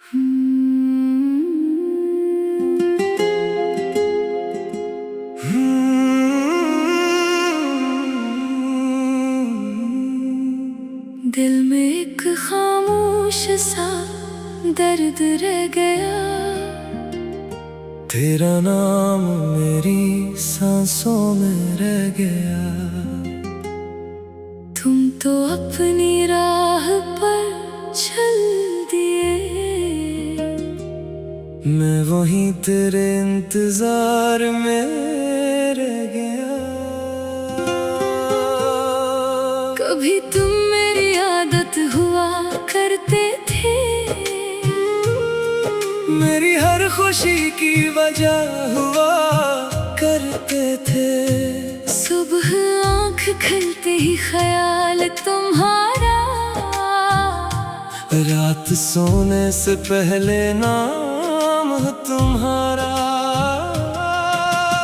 दिल में एक खामोश सा दर्द रह गया, तेरा नाम मेरी सांसों में रह गया। तुम तो अपनी राह पर चल दिए, मैं वहीं तेरे इंतजार में रह गया। कभी तुम मेरी आदत हुआ करते थे, मेरी हर खुशी की वजह हुआ करते थे। सुबह आँख खुलते ही ख्याल तुम्हारा, रात सोने से पहले नाम तुम्हारा।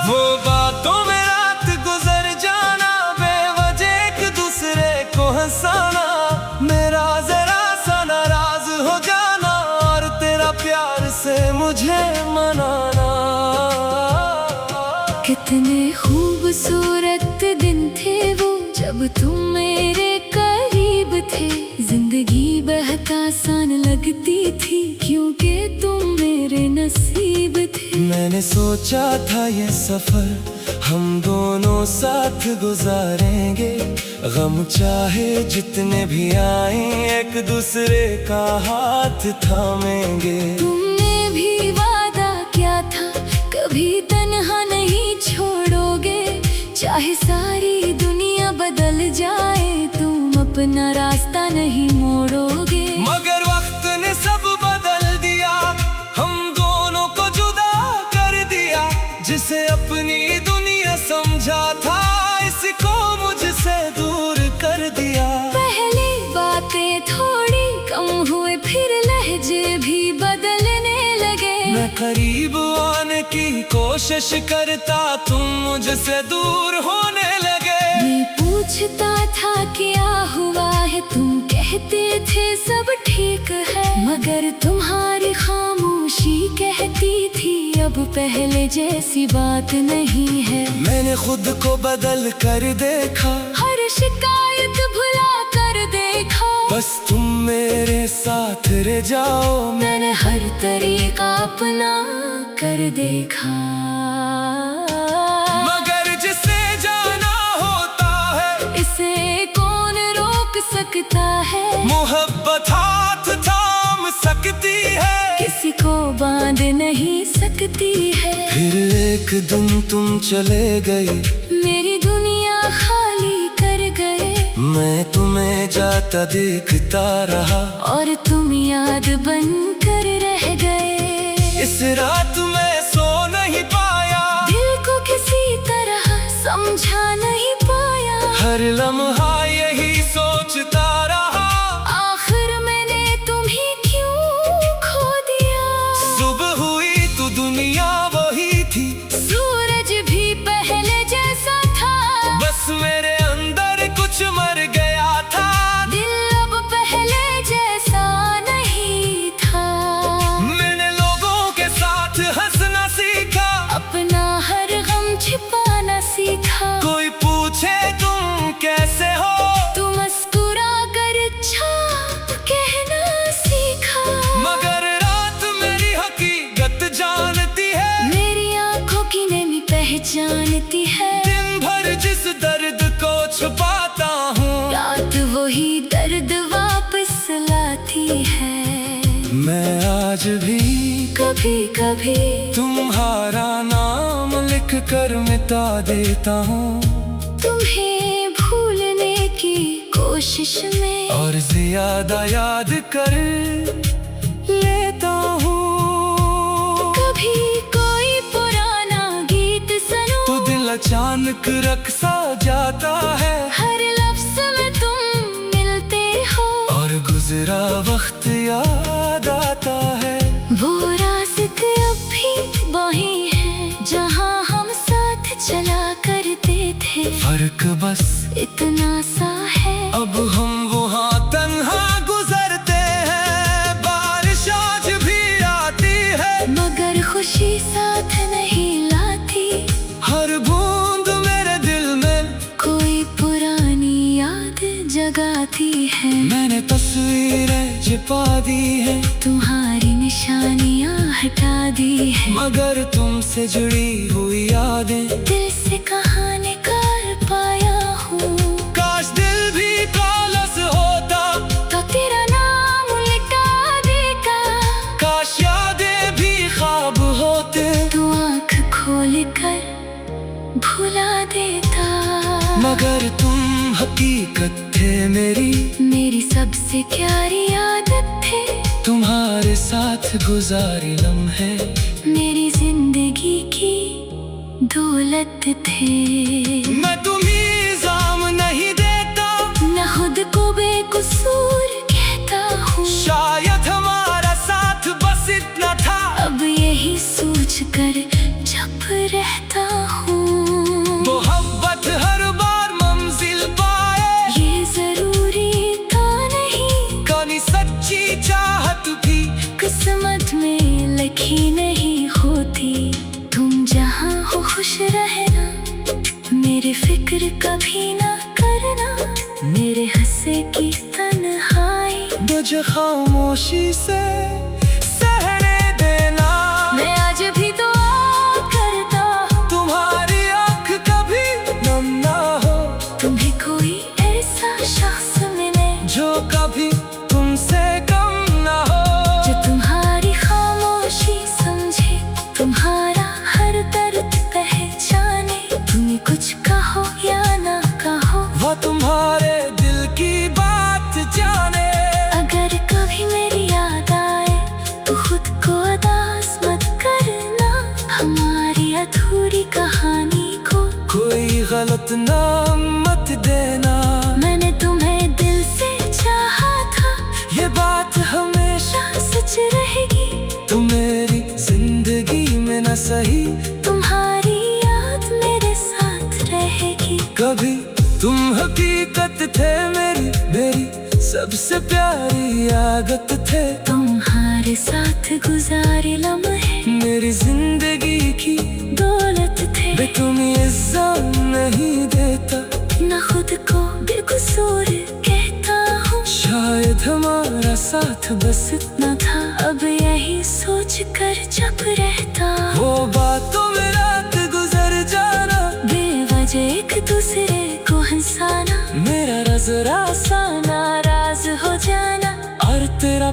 वो बातों में रात गुजर जाना, बेवजह एक दूसरे को हंसाना, मेरा जरा सा नाराज हो जाना और तेरा प्यार से मुझे मनाना। कितने खूबसूरत दिन थे वो जब तुम मेरे करीब थे। जिंदगी बहुत आसान लगती थी क्योंकि तुम मेरे नसीब थे। मैंने सोचा था ये सफर हम दोनों साथ गुजारेंगे, गम चाहे जितने भी आए एक दूसरे का हाथ थामेंगे। तुमने भी वादा किया था कभी तन्हा नहीं छोड़ोगे, चाहे सारी दुनिया बदल जाए तुम अपना रास्ता नहीं मोड़ोगे। मगर वक्त ने सब बदल दिया, हम दोनों को जुदा कर दिया। जिसे अपनी दुनिया समझा था इसको मुझसे दूर कर दिया। पहली बातें थोड़ी कम हुए फिर लहजे भी बदलने लगे। मैं करीब आने की कोशिश करता, तुम मुझसे दूर होने लगे। मैं पूछता था क्या हुआ है, तुम कहते थे सब ठीक है। मगर तुम्हारी खामोशी कहती थी अब पहले जैसी बात नहीं है। मैंने खुद को बदल कर देखा, हर शिकायत भुला कर देखा। बस तुम मेरे साथ रह जाओ। मैंने हर तरीका अपना कर देखा, मगर जिसे जाना होता है इसे कौन रोक सकता है। मोहब्बत हाथ थाम सकती है, किसी को बांध नहीं सकती है। फिर एक दिन तुम चले गए, मेरी दुनिया खाली कर गए। मैं तुम्हें जाता देखता रहा और तुम याद बन कर रह गए। इस रात मैं सो नहीं पाया, दिल को किसी तरह समझा नहीं पाया। हर लम्हा यही सोचता रहा, आखिर मैंने तुम्हें क्यों खो दिया। सुबह हुई तो दुनिया वही थी, सूरज भी पहले जैसा था। बस मेरे अंदर कुछ मर गया था। दिल अब पहले जैसा नहीं था। मैंने लोगों के साथ हंसना सीखा, अपना हर गम छिपाना सीखा। कोई पूछे तुम कैसे हो, तू मुस्कुरा कर छाप कहना सीखा। मगर रात मेरी हकीकत जानती है, मेरी आंखों की नमी पहचानती है। दिन भर जिस दर्द को छुपाता हूँ, रात वही दर्द वापस लाती है। मैं आज भी कभी कभी तुम्हारा नाम लिख कर मिटा देता हूँ, तुम्हें भूलने की कोशिश में और ज्यादा याद कर लेता हूँ। कभी कोई पुराना गीत सुनो तो दिल अचानक रक्सा जाता है, हर लफ्ज़ में तुम मिलते हो। और गुजरा वक्त याद आता है। वो रास्ते अब भी वही हैं जहाँ हम साथ चला करते थे। फर्क बस इतना सा है अब हम वहाँ तन्हा गुजरते हैं। बारिश आज भी तस्वीरें छिपा दी है, तुम्हारी निशानियां हटा दी है, मगर तुमसे जुड़ी हुई यादें दिल से कहाँ निकाल पाया हूँ। काश दिल भी कालस होता तो तेरा नाम लिटा देगा, काश यादें भी ख्वाब होते तू आँख खोल कर भुला देता। मगर तुम हकीकत थे मेरी सबसे प्यारी आदत थे, तुम्हारे साथ गुजारे लम्हे मेरी जिंदगी की दौलत थे। मैं तुम्हें इल्जाम नहीं देता, न खुद को बेकसूर कहता हूँ, शायद हमारा साथ बस इतना था, अब यही सोच कर चुप रहता हूँ। मोहब्बत हर बार मंजिल पाए ये जरूरी था नहीं, कौन सच्ची चाहत भी किस्मत में लिखी नहीं होती। तुम जहाँ हो खुश रहना, मेरी फिक्र कभी ना करना, मेरे हंसे की तन्हाई मुझे खामोशी से सहने देना। मैं आज भी दुआ करता हूँ, तुम्हारी आँख कभी नम ना हो, तुम्हें कोई ऐसा शख्स मिले जो कभी तुमसे कम ना हो, जो तुम्हारी खामोशी समझे, तुम्हारा हर दर्द पहचाने। तुम्हें कुछ कहो या ना कहो, वो तुम्हारे दिल की बात जाने। अगर कभी मेरी याद आए तो खुद को उदास मत करना, हमारी अधूरी कहानी को कोई गलत नाम मत देना। मैंने तुम्हें दिल से चाहा था, ये बात हमेशा सच रहेगी, तुम मेरी जिंदगी में न सही, तुम्हारी याद मेरे साथ रहेगी। कभी तुम हकीकत थे मेरी सबसे प्यारी आदत थे, तुम्हारे साथ गुजारे लम्हे मेरी जिंदगी की दौलत थे। मैं तुम्हें इल्जाम नहीं देता, न खुद को बेकसूर कहता हूँ, शायद हमारा साथ बस इतना था, अब यही सोच कर चुप रहता। वो बातों में रात गुजर जाना, बेवजह एक दूसरे को हंसाना, मेरा नजरा सा नाराज हो जाना, और तेरा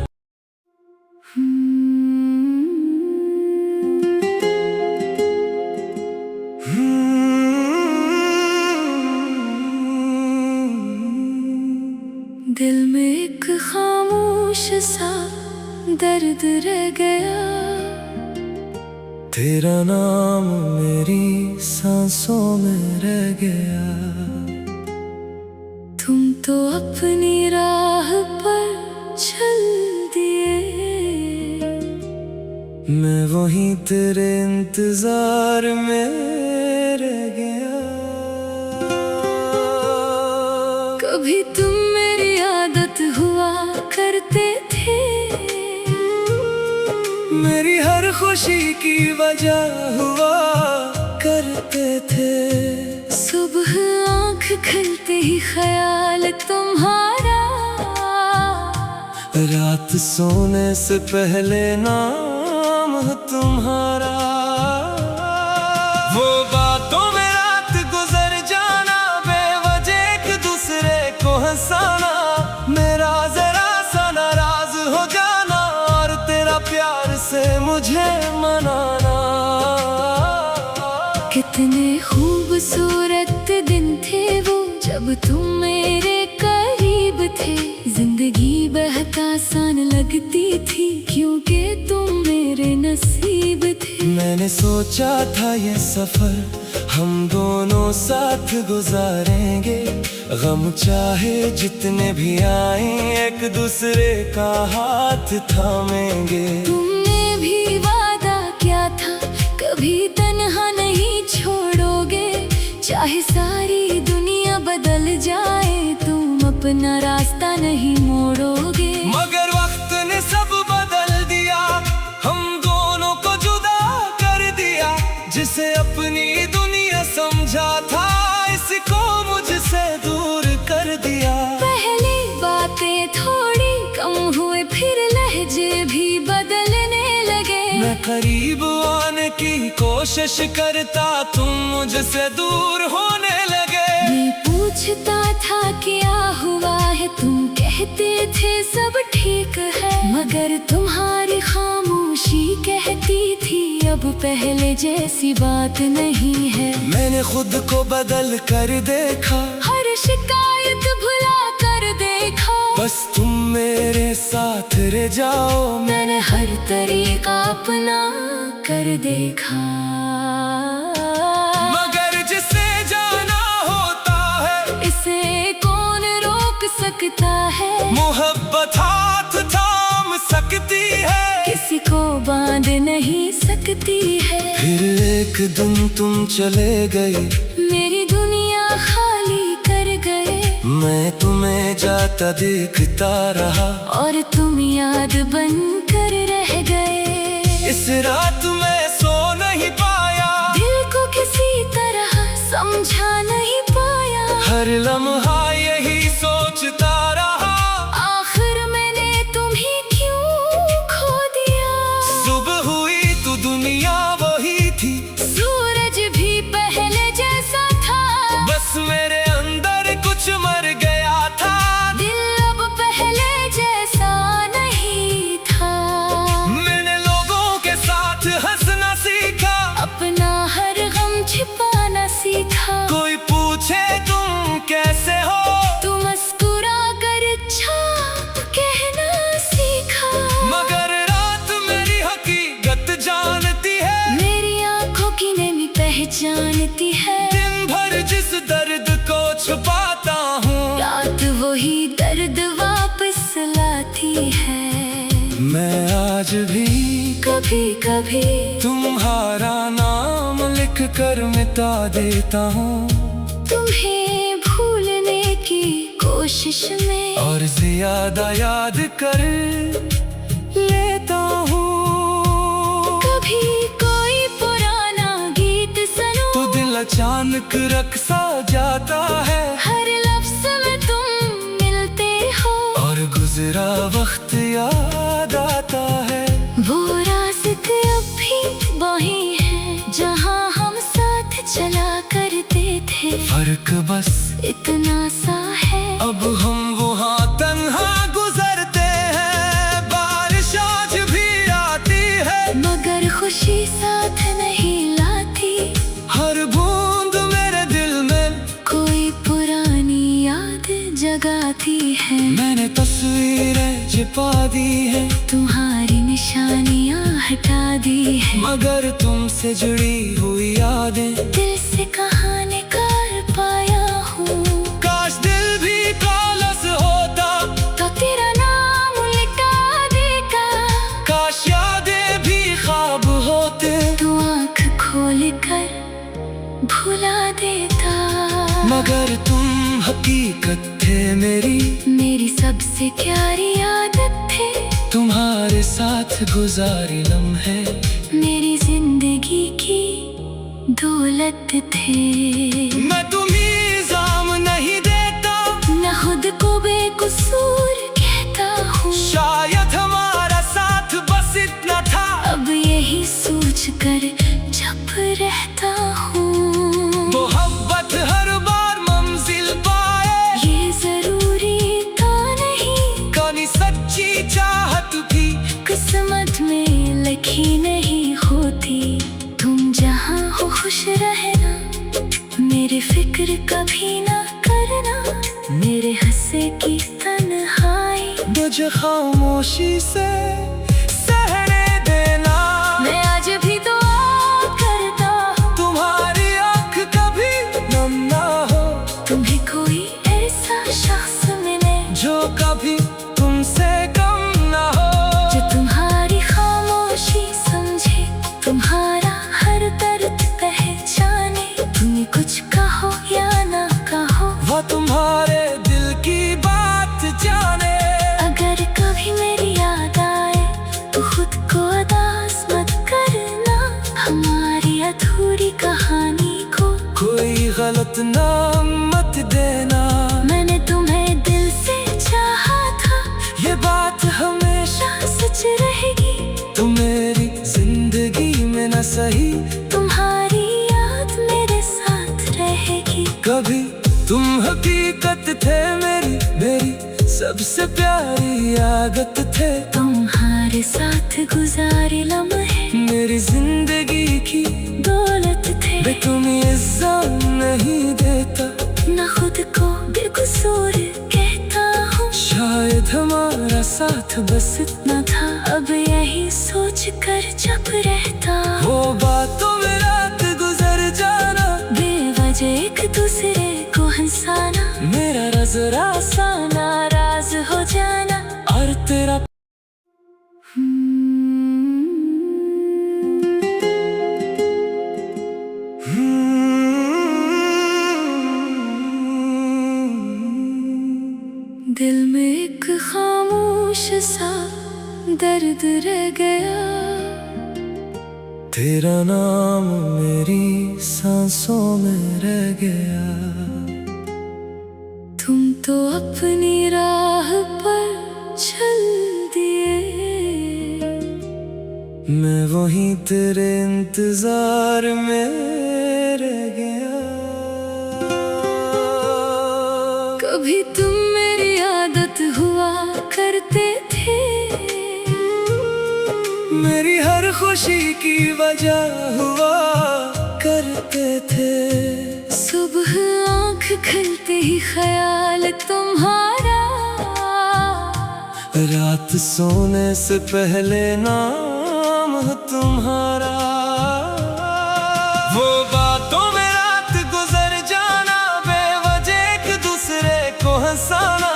दिल में एक खामोश सा दर्द रह गया, तेरा नाम मेरी सांसों में रह गया। तुम तो अपनी राह पर चल दिए, मैं वहीं तेरे इंतजार में रह गया। कभी तुम मेरी आदत हुआ करते थे, मेरी हर खुशी की वजह हुआ करते थे, सुबह आँख खुलते ही ख्याल तुम्हारा, रात सोने से पहले नाम तुम्हारा। वो बातों में रात गुजर जाना, बेवजह एक दूसरे को हंसाना, मेरा जरा सा नाराज हो जाना, और तेरा प्यार से मुझे मनाना। कितने खूबसूरत दिन थे वो, जब तुम मेरे करीब थे। जिंदगी बहुत आसान लगती थी, क्योंकि तुम मेरे नसीब थे। मैंने सोचा था ये सफर हम दोनों साथ गुजारेंगे, गम चाहे जितने भी आए एक दूसरे का हाथ थामेंगे। तुमने भी वादा किया था, कभी तन्हा नहीं छोड़ोगे, चाहे सारी दुनिया बदल जाए, तुम अपना रास्ता नहीं मोड़ोगे। मगर वक्त ने सब बदल दिया, हम दोनों को जुदा कर दिया, जिसे अपनी दुनिया समझा था, इसको मुझसे दूर कर दिया। पहली बातें थोड़ी करीब आने की कोशिश करता, तुम मुझसे दूर होने लगे। मैं पूछता था क्या हुआ है, तुम कहते थे सब ठीक है, मगर तुम्हारी खामोशी कहती थी अब पहले जैसी बात नहीं है। मैंने खुद को बदल कर देखा, हर शिकायत भुला कर देखा, बस तुम मेरे साथ रह जाओ। मैंने हर तरीका अपना कर देखा, मगर जिसे जाना होता है इसे कौन रोक सकता है। मोहब्बत हाथ थाम सकती है, किसी को बांध नहीं सकती है। फिर एक दिन तुम चले गए, मेरी दुनिया खाली कर गए। मैं तुम्हें जाता देखता रहा, और तुम याद बन कर रह गए। इस रात मैं सो नहीं पाया, दिल को किसी तरह समझा नहीं पाया। हर लम्हा यही सोचता रहा, आखिर मैंने तुम्हें क्यों खो दिया। सुबह हुई तो दुनिया वही थी, सूरज भी पहले जैसा था, बस मेरे अंदर कुछ मर गया था। दिल अब पहले जैसा नहीं था। मैंने लोगों के साथ हंसना सीखा, अपना हर गम छिपाना सीखा। कोई पूछे तुम कैसे हो, तू मुस्कुरा कर छाप कहना सीखा। मगर रात मेरी हकीकत जानती है, मेरी आंखों की नमी पहचानती है। दिन भर जिस दर्द को छुपाता हूँ, रात वही दर्द वापस लाती है। मैं आज भी कभी कभी तुम्हारा नाम लिख कर मिटा देता हूँ, तुम्हें भूलने की कोशिश में, और ज्यादा याद कर लेता हूँ। कभी कोई पुराना गीत सुनो तो दिल अचानक रक्सा जाता है, हर लफ्ज में तुम मिलते हो। और गुजरा वक्त याद आता है। वो रास्ते अब भी वही है जहाँ हम साथ चला करते थे। फर्क बस इतना सा है, अब हम वहाँ तन्हा गुजरते हैं। बारिश आज भी आती है, मगर खुशी साथ नहीं लाती। हर बूंद मेरे दिल में कोई पुरानी याद जगाती है। मैंने तस्वीरें छिपा दी है, तुम्हारी निशानियाँ हटा दी है, मगर तुमसे जुड़ी हुई यादें दिल से कहाँ निकाल पाया हूँ। काश दिल भी कालस होता, तो तेरा नाम लिटा देगा। काश यादें भी ख्वाब होते, तू आँख खोल कर भुला देता। मगर तुम हकीकत थे मेरी सबसे प्यारी आदत थे। तुम्हारे साथ गुजारे लम्हे मेरी जिंदगी की दौलत थे। मैं तुम्हें इल्जाम नहीं देता, न खुद को बेकसूर कहता हूँ। शायद हमारा साथ बस इतना था, अब यही सोच कर जब रहता हूँ। मोहब्बत हर बार मंजिल पाए, ये जरूरी था नहीं। कौन सच्ची चाहत भी किस्मत में लिखी नहीं होती। तुम जहाँ हो खुश रहना, मेरी फिक्र कभी ना करना। मेरे हंसे की तन्हाई मुझे खामोशी से सहने देना। मैं आज भी दुआ करता हूँ, तुम्हारी आँख कभी नम ना हो, तुम्हें कोई ऐसा शख्स मिले जो कभी तुमसे कम ना हो। जो तुम्हारी खामोशी समझे, तुम्हारा हर दर्द पहचाने। तुम्हें कुछ कहो या ना कहो, वो तुम्हारे दिल की बात जाने। अगर कभी मेरी याद आए तो खुद को उदास मत करना। हमारी अधूरी कहानी को कोई गलत नाम मत देना। मैंने तुम्हें दिल से चाहा था, ये बात हमेशा सच रहेगी। तुम मेरी जिंदगी न सही, तुम्हारी याद मेरे साथ रहेगी। कभी तुम हकीकत थे मेरी सबसे प्यारी आदत थे। तुम्हारे साथ गुजारे लम्हे मेरी जिंदगी की दौलत थे। मैं तुम्हें इल्जाम नहीं देता, न खुद को बेकसूर कहता हूँ। शायद हमारा साथ बस इतना था, अब यही सोच कर चुप रहता हूँ। वो बातों में रात गुजर जाना, बेवजह एक दूसरे को हंसाना, मेरा नजरा सा नाराज हो जाना। और तेरा दिल में एक खामोश सा दर्द रह गया। तेरा नाम मेरी सांसों में रह गया। तुम तो अपनी राह पर चल दिए, मैं वहीं तेरे इंतजार में रह गया। कभी तुम मेरी आदत हुआ करते थे, मेरी हर खुशी की वजह हुआ करते थे। सुबह आँख खुलते ही ख्याल तुम्हारा, रात सोने से पहले नाम तुम्हारा। वो बातों में रात गुजर जाना, बेवजह एक दूसरे को हंसाना,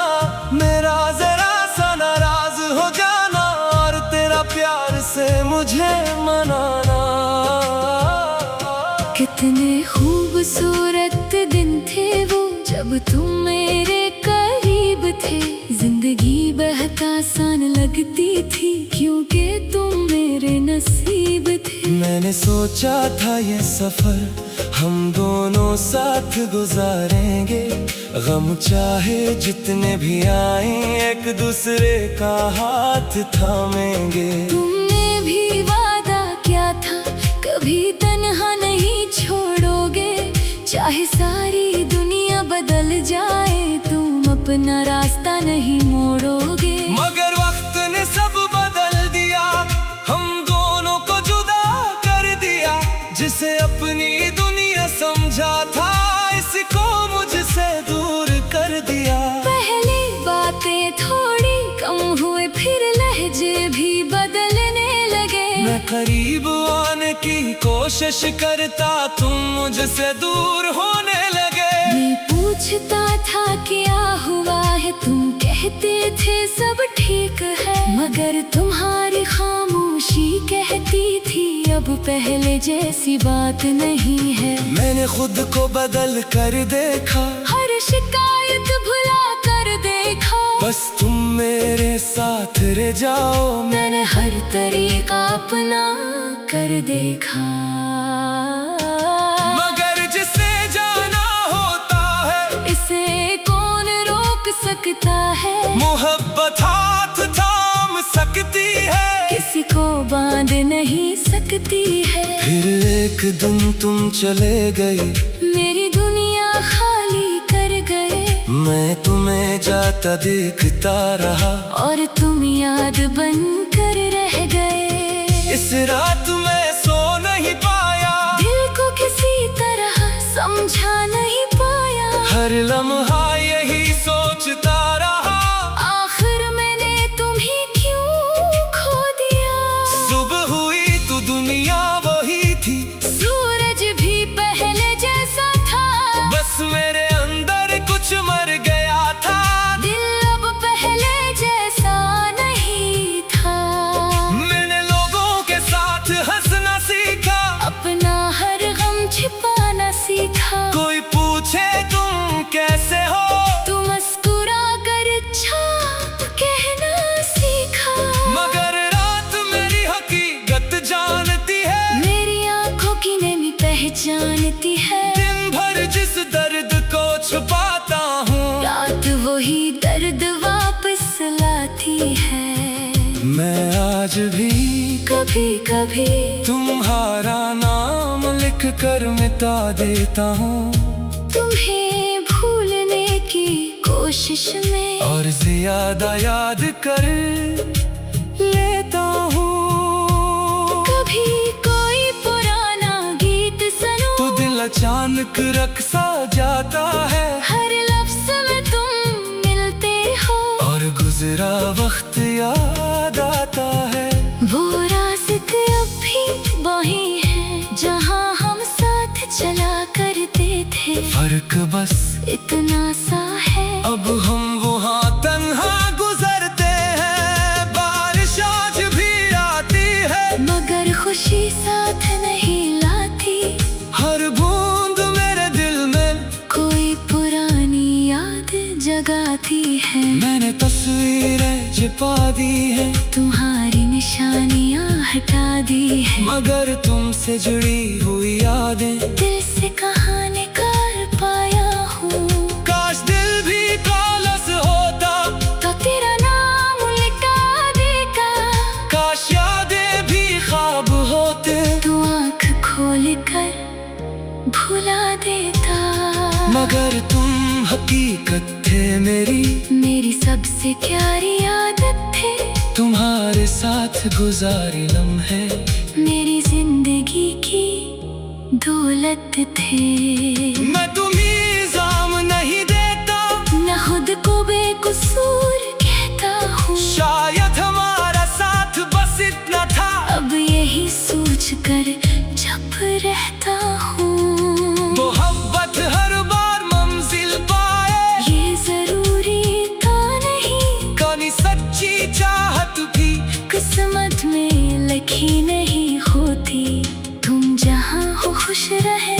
मेरा जरा सा नाराज हो जाना और तेरा प्यार से मुझे मनाना। कितने खूबसूरत दिन थे वो जब तुम मेरे करीब थे। जिंदगी बहुत आसान लगती थी क्योंकि तुम मेरे नसीब थे। मैंने सोचा था ये सफर हम दोनों साथ गुजारेंगे, गम चाहे जितने भी आए एक दूसरे का हाथ थामेंगे। तुमने भी वादा किया था कभी तन्हा नहीं छोड़ोगे, चाहे सारी दुनिया बदल जाए तुम अपना रास्ता नहीं मोड़ोगे। मगर वक्त ने सब बदल दिया, हम दोनों को जुदा कर दिया। जिसे अपनी दुनिया समझा था इसको मुझसे दूर कर दिया। पहली बातें थोड़ी कम हुए फिर लहजे भी बदलने लगे। मैं करीब आने की कोशिश करता, तुम मुझसे दूर होने लगे। मैं पूछता था क्या हुआ है, तुम कहते थे सब ठीक है। मगर तुम्हारी खामोशी कहती थी अब पहले जैसी बात नहीं है। मैंने खुद को बदल कर देखा, हर शिकायत भुला कर देखा। बस तुम मेरे साथ रह जाओ। मैंने हर तरीका अपना कर देखा, मगर जिसे जाना होता है इसे कौन रोक सकता है। मोहब्बत हाथ थाम सकती है, किसी को बांध नहीं सकती है। फिर एक दिन तुम चले गए, मेरी दुनिया खाली कर गए। मैं तुम्हें जाता देखता रहा और तुम याद बन कर रह गए। इस रात मैं सो नहीं पाया, दिल को किसी तरह समझा नहीं पाया। हर लम्हा यही सोचता रहा, आखिर मैंने तुम्हें क्यों खो दिया। सुबह हुई तो दुनिया वही थी, सूरज भी पहले जैसा था। बस मेरे अंदर कुछ मर गया था। दिल अब पहले जैसा नहीं था। मैंने लोगों के साथ हंसना सीखा, अपना हर गम छिपाना सीखा। कोई पूछे तुम कैसे हो, तू मुस्कुरा कर छाप कहना सीखा। मगर रात मेरी हकीकत जानती है, मेरी आंखों की नमी पहचानती है। दिन भर जिस दर्द को छुपाता हूँ, रात वही दर्द वापस लाती है। मैं मैं आज भी कभी कभी तुम्हारा नाम लिख कर मिटा देता हूँ, तुम्हें भूलने की कोशिश में और ज्यादा याद कर लेता हूँ। कभी कोई पुराना गीत सुनो तो दिल अचानक रक़्सा जाता है, हर लफ्ज़ में तुम मिलते हो और गुजरा वक्त याद आता है। वो रास्ते अब भी वही है जहाँ हम साथ चला करते थे, फर्क बस इतना सा है अब हम वहाँ तन्हा गुजरते हैं। बारिश आज भी आती है मगर खुशी साथ नहीं लाती, हर बूंद मेरे दिल में कोई पुरानी याद जगाती है। मैंने तस्वीरें छिपा दी है, तुम्हारी निशानियाँ हटा दी है, मगर तुमसे जुड़ी हुई यादें दिल से कहाँ निकाल पाया हूँ। काश दिल भी कालस होता तो तेरा नाम लिखा देगा, काश यादें भी ख्वाब होते तू आँख खोल कर भुला देता। मगर तुम हकीकत थे मेरी सबसे प्यारी आदत थे, तुम्हारे साथ गुजारे लम्हे मेरी जिंदगी की दौलत थे। मैं तुम्हें इल्जाम नहीं देता, न खुद को बेकसूर कहता हूँ, शायद हमारा साथ बस इतना था, अब यही सोच कर जब रहता हूँ। मोहब्बत हर बार मंजिल पाए ये जरूरी तो नहीं, कहीं सच्ची चाहत भी किस्मत में लिखी नहीं होती। तुम जहाँ हो खुश रहे